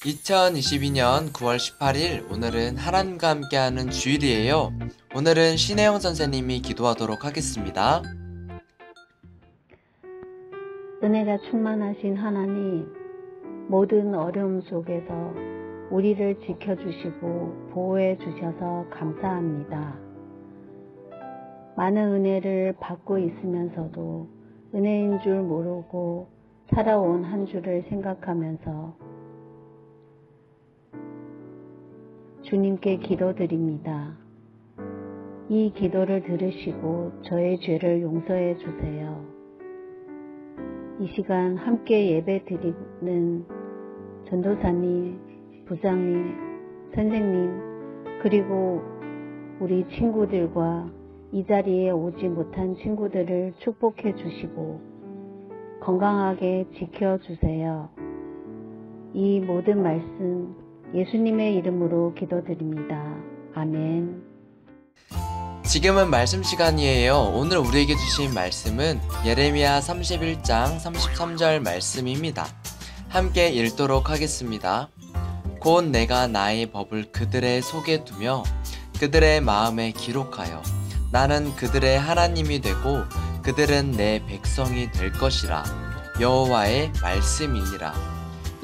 2022년 9월 18일, 오늘은 하나님과 함께하는 주일이에요. 오늘은 신혜영 선생님이 기도하도록 하겠습니다. 은혜가 충만하신 하나님, 모든 어려움 속에서 우리를 지켜주시고 보호해 주셔서 감사합니다. 많은 은혜를 받고 있으면서도 은혜인 줄 모르고 살아온 한 주를 생각하면서 주님께 기도드립니다. 이 기도를 들으시고 저의 죄를 용서해 주세요. 이 시간 함께 예배 드리는 전도사님, 부장님, 선생님, 그리고 우리 친구들과 이 자리에 오지 못한 친구들을 축복해 주시고 건강하게 지켜주세요. 이 모든 말씀 예수님의 이름으로 기도드립니다. 아멘. 지금은 말씀 시간이에요. 오늘 우리에게 주신 말씀은 예레미야 31장 33절 말씀입니다. 함께 읽도록 하겠습니다. 곧 내가 나의 법을 그들의 속에 두며 그들의 마음에 기록하여 나는 그들의 하나님이 되고 그들은 내 백성이 될 것이라. 여호와의 말씀이니라.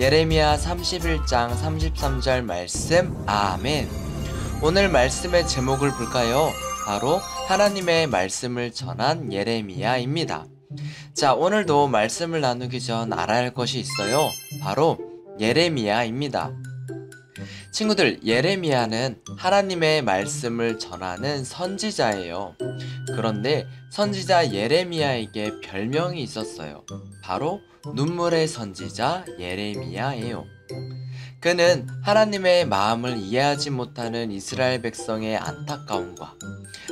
예레미야 31장 33절 말씀. 아멘. 오늘 말씀의 제목을 볼까요? 바로 하나님의 말씀을 전한 예레미야입니다. 자, 오늘도 말씀을 나누기 전 알아야 할 것이 있어요. 바로 예레미야입니다. 친구들, 예레미야는 하나님의 말씀을 전하는 선지자예요. 그런데 선지자 예레미야에게 별명이 있었어요. 바로 눈물의 선지자 예레미야예요. 그는 하나님의 마음을 이해하지 못하는 이스라엘 백성의 안타까움과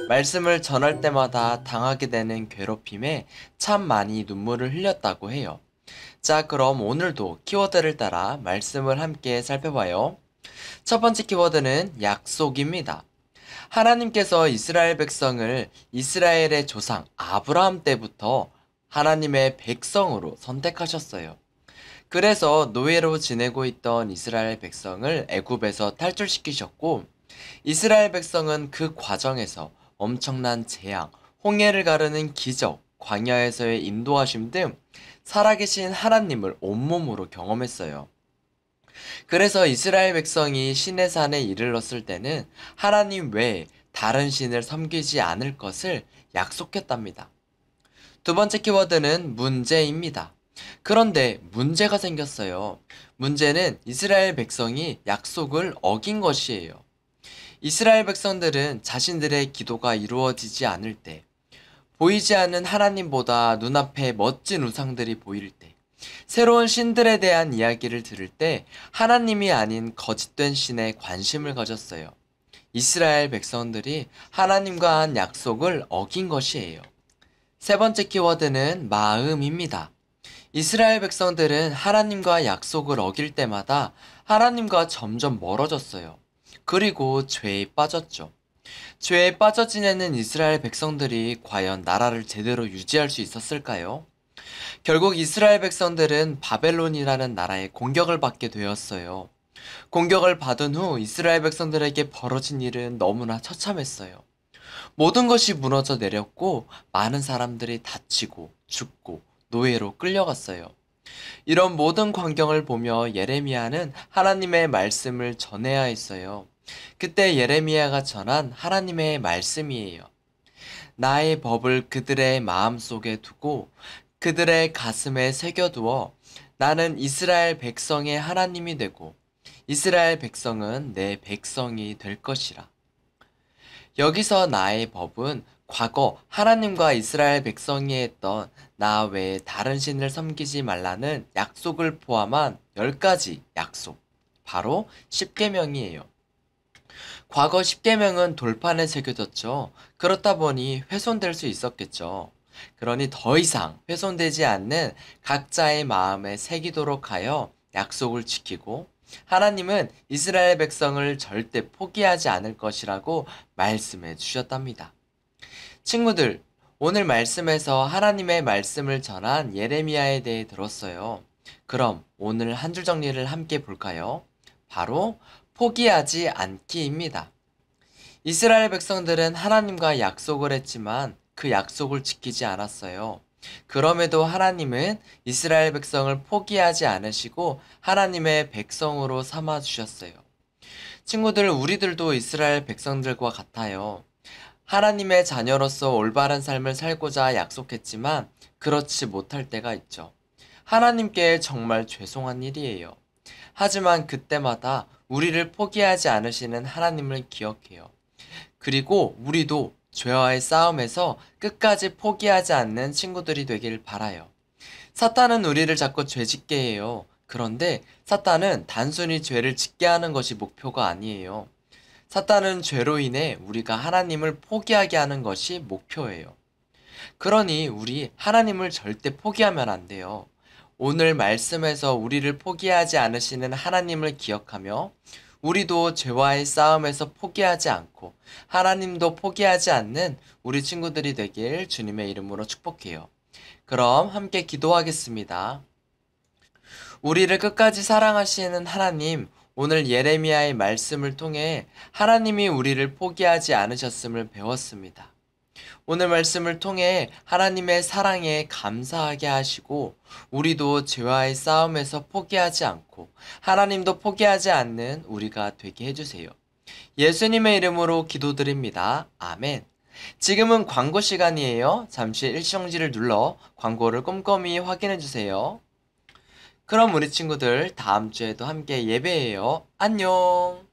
말씀을 전할 때마다 당하게 되는 괴롭힘에 참 많이 눈물을 흘렸다고 해요. 자, 그럼 오늘도 키워드를 따라 말씀을 함께 살펴봐요. 첫 번째 키워드는 약속입니다. 하나님께서 이스라엘 백성을 이스라엘의 조상 아브라함 때부터 하나님의 백성으로 선택하셨어요. 그래서 노예로 지내고 있던 이스라엘 백성을 애굽에서 탈출시키셨고, 이스라엘 백성은 그 과정에서 엄청난 재앙, 홍해를 가르는 기적, 광야에서의 인도하심 등 살아계신 하나님을 온몸으로 경험했어요. 그래서 이스라엘 백성이 신의 산에 이르렀을 때는 하나님 외에 다른 신을 섬기지 않을 것을 약속했답니다. 두 번째 키워드는 문제입니다. 그런데 문제가 생겼어요. 문제는 이스라엘 백성이 약속을 어긴 것이에요. 이스라엘 백성들은 자신들의 기도가 이루어지지 않을 때, 보이지 않는 하나님보다 눈앞에 멋진 우상들이 보일 때, 새로운 신들에 대한 이야기를 들을 때 하나님이 아닌 거짓된 신에 관심을 가졌어요. 이스라엘 백성들이 하나님과 한 약속을 어긴 것이에요. 세 번째 키워드는 마음입니다. 이스라엘 백성들은 하나님과 약속을 어길 때마다 하나님과 점점 멀어졌어요. 그리고 죄에 빠졌죠. 죄에 빠져 지내는 이스라엘 백성들이 과연 나라를 제대로 유지할 수 있었을까요? 결국 이스라엘 백성들은 바벨론이라는 나라에 공격을 받게 되었어요. 공격을 받은 후 이스라엘 백성들에게 벌어진 일은 너무나 처참했어요. 모든 것이 무너져 내렸고 많은 사람들이 다치고 죽고 노예로 끌려갔어요. 이런 모든 광경을 보며 예레미야는 하나님의 말씀을 전해야 했어요. 그때 예레미야가 전한 하나님의 말씀이에요. 나의 법을 그들의 마음속에 두고 그들의 가슴에 새겨두어 나는 이스라엘 백성의 하나님이 되고 이스라엘 백성은 내 백성이 될 것이라. 여기서 나의 법은 과거 하나님과 이스라엘 백성이 했던 나 외에 다른 신을 섬기지 말라는 약속을 포함한 10가지 약속, 바로 10계명이에요. 과거 10계명은 돌판에 새겨졌죠. 그렇다 보니 훼손될 수 있었겠죠. 그러니 더 이상 훼손되지 않는 각자의 마음에 새기도록 하여 약속을 지키고, 하나님은 이스라엘 백성을 절대 포기하지 않을 것이라고 말씀해 주셨답니다. 친구들, 오늘 말씀에서 하나님의 말씀을 전한 예레미야에 대해 들었어요. 그럼 오늘 한 줄 정리를 함께 볼까요? 바로 포기하지 않기입니다. 이스라엘 백성들은 하나님과 약속을 했지만 그 약속을 지키지 않았어요. 그럼에도 하나님은 이스라엘 백성을 포기하지 않으시고 하나님의 백성으로 삼아 주셨어요. 친구들, 우리들도 이스라엘 백성들과 같아요. 하나님의 자녀로서 올바른 삶을 살고자 약속했지만 그렇지 못할 때가 있죠. 하나님께 정말 죄송한 일이에요. 하지만 그때마다 우리를 포기하지 않으시는 하나님을 기억해요. 그리고 우리도 죄와의 싸움에서 끝까지 포기하지 않는 친구들이 되길 바라요. 사탄은 우리를 자꾸 죄짓게 해요. 그런데 사탄은 단순히 죄를 짓게 하는 것이 목표가 아니에요. 사탄은 죄로 인해 우리가 하나님을 포기하게 하는 것이 목표예요. 그러니 우리 하나님을 절대 포기하면 안 돼요. 오늘 말씀에서 우리를 포기하지 않으시는 하나님을 기억하며 우리도 죄와의 싸움에서 포기하지 않고 하나님도 포기하지 않는 우리 친구들이 되길 주님의 이름으로 축복해요. 그럼 함께 기도하겠습니다. 우리를 끝까지 사랑하시는 하나님, 오늘 예레미야의 말씀을 통해 하나님이 우리를 포기하지 않으셨음을 배웠습니다. 오늘 말씀을 통해 하나님의 사랑에 감사하게 하시고 우리도 죄와의 싸움에서 포기하지 않고 하나님도 포기하지 않는 우리가 되게 해주세요. 예수님의 이름으로 기도드립니다. 아멘. 지금은 광고 시간이에요. 잠시 일시정지를 눌러 광고를 꼼꼼히 확인해 주세요. 그럼 우리 친구들 다음 주에도 함께 예배해요. 안녕.